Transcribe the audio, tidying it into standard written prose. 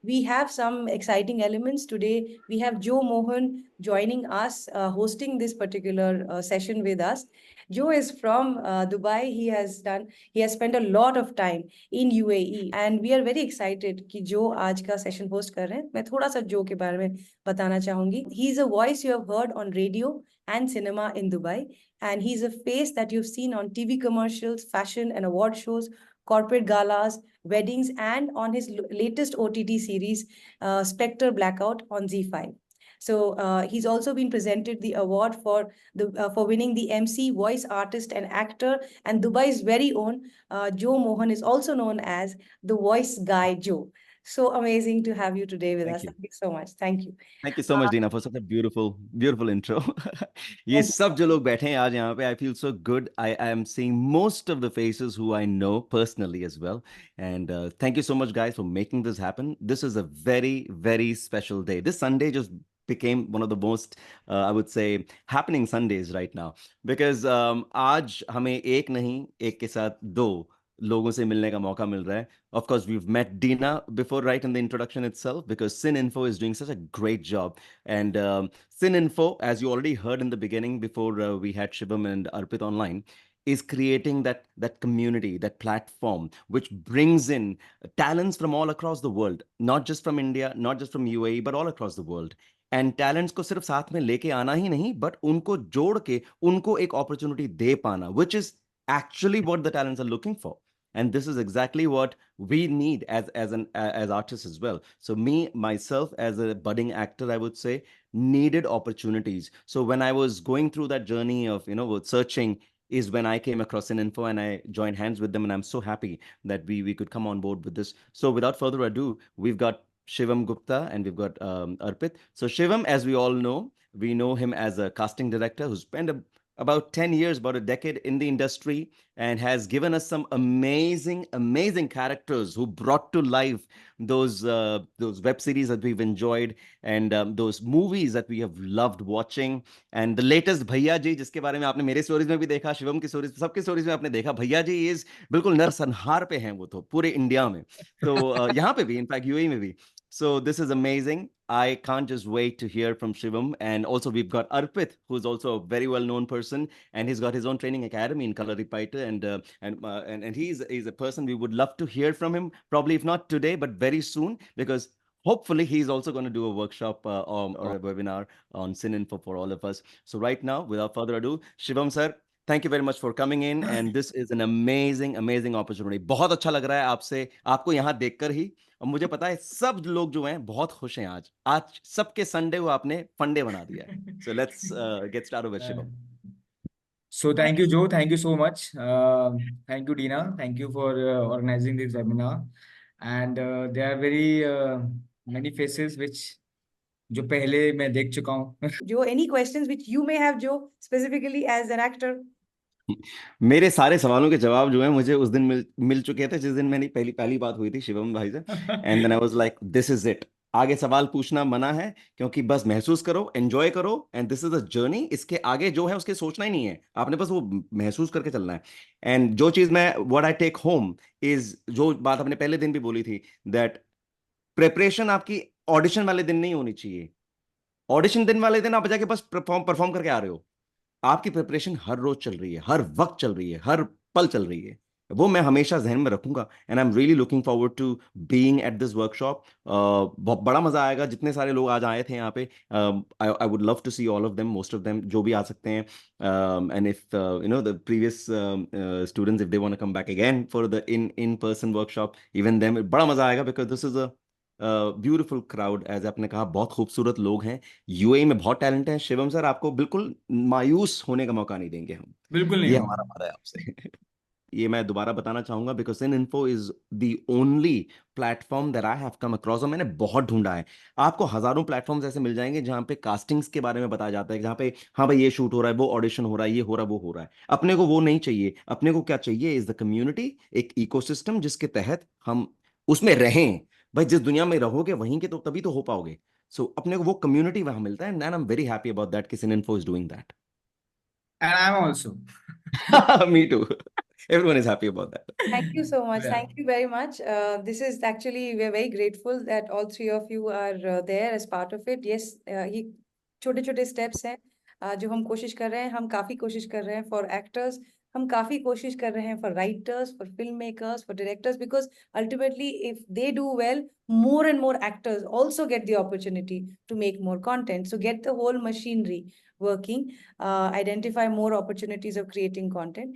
we have some exciting elements today. We have Joe Mohan joining us, hosting this particular session with us. Joe is from Dubai. He has spent a lot of time in UAE, and we are very excited कि जो आज का session host कर रहे हैं. मैं थोड़ा सा Joe के बारे में बताना चाहूंगी. He is a voice you have heard on radio and cinema in Dubai, and he's a face that you've seen on TV commercials, fashion and award shows, corporate galas, weddings, and on his latest OTT series, Spectre Blackout on Z5. So he's also been presented the award for winning the MC, voice artist, and actor. And Dubai's very own Joe Mohan is also known as the voice guy Joe. So amazing to have you today with us. Thank you. Thank you so much. Thank you. Thank you so much, Dina, for such a beautiful intro. ये सब जो लोग बैठे हैं आज यहाँ पे, I feel so good. I am seeing most of the faces who I know personally as well. And thank you so much, guys, for making this happen. This is a very special day. This Sunday just became one of the most, I would say, happening Sundays right now. Because आज हमें एक नहीं, एक के साथ दो लोगों से मिलने का मौका मिल रहा है. Of course, we've met Dina before, right, in the introduction itself, because Cininfo is doing such a great job. And Cininfo, as you already heard in the beginning, before we had Shivam and Arpit online, is creating that community, that platform, which brings in talents from all across the world, not just from India, not just from UAE, but all across the world. And talents को सिर्फ साथ में लेके आना ही नहीं, but उनको जोड़ के उनको एक अपॉर्चुनिटी दे पाना, which is actually what the talents are looking for. And this is exactly what we need as artists as well. So me myself as a budding actor, I would say, needed opportunities. So when I was going through that journey of searching, is when I came across Cininfo and I joined hands with them, and I'm so happy that we could come on board with this. So without further ado, we've got Shivam Gupta and we've got Arpit. So Shivam, as we all know, we know him as a casting director who spent about 10 years, about a decade in the industry, and has given us some amazing characters who brought to life those web series that we've enjoyed, and those movies that we have loved watching. And the latest भैया जी, जिसके बारे में आपने मेरे stories में भी देखा, शिवम की स्टोरीज, सबके स्टोरीज में आपने देखा, भैया जी इज बिल्कुल नरसंहार पे हैं वो तो पूरे इंडिया में. तो यहाँ पे भी, इनफैक्ट यूएई में भी. So this is amazing. I can't just wait to hear from Shivam. And also we've got Arpit, who's also a very well-known person, and he's got his own training academy in Kalaripaita, and he's a person we would love to hear from him. Probably if not today, but very soon, because hopefully he's also going to do a workshop or a webinar on Cininfo for all of us. So right now, without further ado, Shivam sir, thank you very much for coming in, and this is an amazing opportunity. बहुत अच्छा लग रहा है आपसे, आपको यहाँ देखकर ही. और मुझे पता है सब लोग जो हैं बहुत खुश हैं आज. आज सबके संडे को आपने फंडे बना दिया है. So let's get started with Shivam. So thank you, Joe. Thank you so much. Thank you, Dina. Thank you for organizing this webinar. And there are very many faces which जो पहले मैं देख चुका हूँ. Joe, any questions which you may have, Joe, specifically as an actor? मेरे सारे सवालों के जवाब जो है मुझे उस दिन मिल चुके थे जिस दिन मैंने पहली बात हुई थी शिवम भाई से. And then I was like, this is it. आगे सवाल पूछना मना है, क्योंकि बस महसूस करो, एंजॉय करो, and this is a journey. इसके आगे जो है उसके सोचना ही नहीं है, आपने बस वो महसूस करके चलना है. एंड जो चीज मैं what I take home is, जो बात आपने पहले दिन भी बोली थी, दैट प्रिपरेशन आपकी ऑडिशन वाले दिन नहीं होनी चाहिए. ऑडिशन दिन वाले दिन आप जाके बस परफॉर्म करके आ रहे हो. आपकी प्रिपरेशन हर रोज चल रही है, हर वक्त चल रही है, हर पल चल रही है. वो मैं हमेशा जहन में रखूंगा. And I am really looking forward to being at this workshop. बहुत बड़ा मजा आएगा. जितने सारे लोग आज आए थे यहाँ पे, I would love to see all of them, most of them, जो भी आ सकते हैं. And if the previous students, if they want to come back again for the in person workshop, even them, बड़ा मजा आएगा, because this is a beautiful crowd. As आपने कहा, बहुत खूबसूरत लोग हैं. यूएई में बहुत टैलेंट है. शिवम सर, आपको बिल्कुल मायूस होने का मौका नहीं देंगे हम. बिल्कुल नहीं. ये हमारा वादा है आपसे. ये मैं दोबारा बताना चाहूंगा, because Cininfo is the only platform that I have come across. और मैंने बहुत ढूंढा है. आपको हजारों प्लेटफॉर्म्स ऐसे मिल जाएंगे जहां पे कास्टिंग्स के बारे में बताया जाता है, जहां पे हाँ भाई ये शूट हो रहा है, वो ऑडिशन हो रहा है, ये हो रहा है, वो हो रहा है. अपने को वो नहीं चाहिए. अपने को क्या चाहिए इज द कम्युनिटी, एक इकोसिस्टम जिसके तहत हम उसमें रहें. भाई जिस दुनिया में रहोगे वहीं के तो तभी तो हो पाओगे. सो अपने को वो कम्युनिटी वहां मिलता है. And I am very happy about that कि Cininfo is doing that. And I'm also. Me too. Everyone is happy about that. Thank you so much. Yeah. Thank you very much. This is actually, we're very grateful that all three of you are there as part of it. Yes, ये छोटे छोटे steps हैं जो हम कोशिश कर रहे हैं. हम काफी कोशिश कर रहे हैं for actors. हम काफी कोशिश कर रहे हैं for writers, for filmmakers, for directors, because ultimately, if they do well, more and more actors also get the opportunity to make more content. So get the whole machinery working, identify more opportunities of creating content.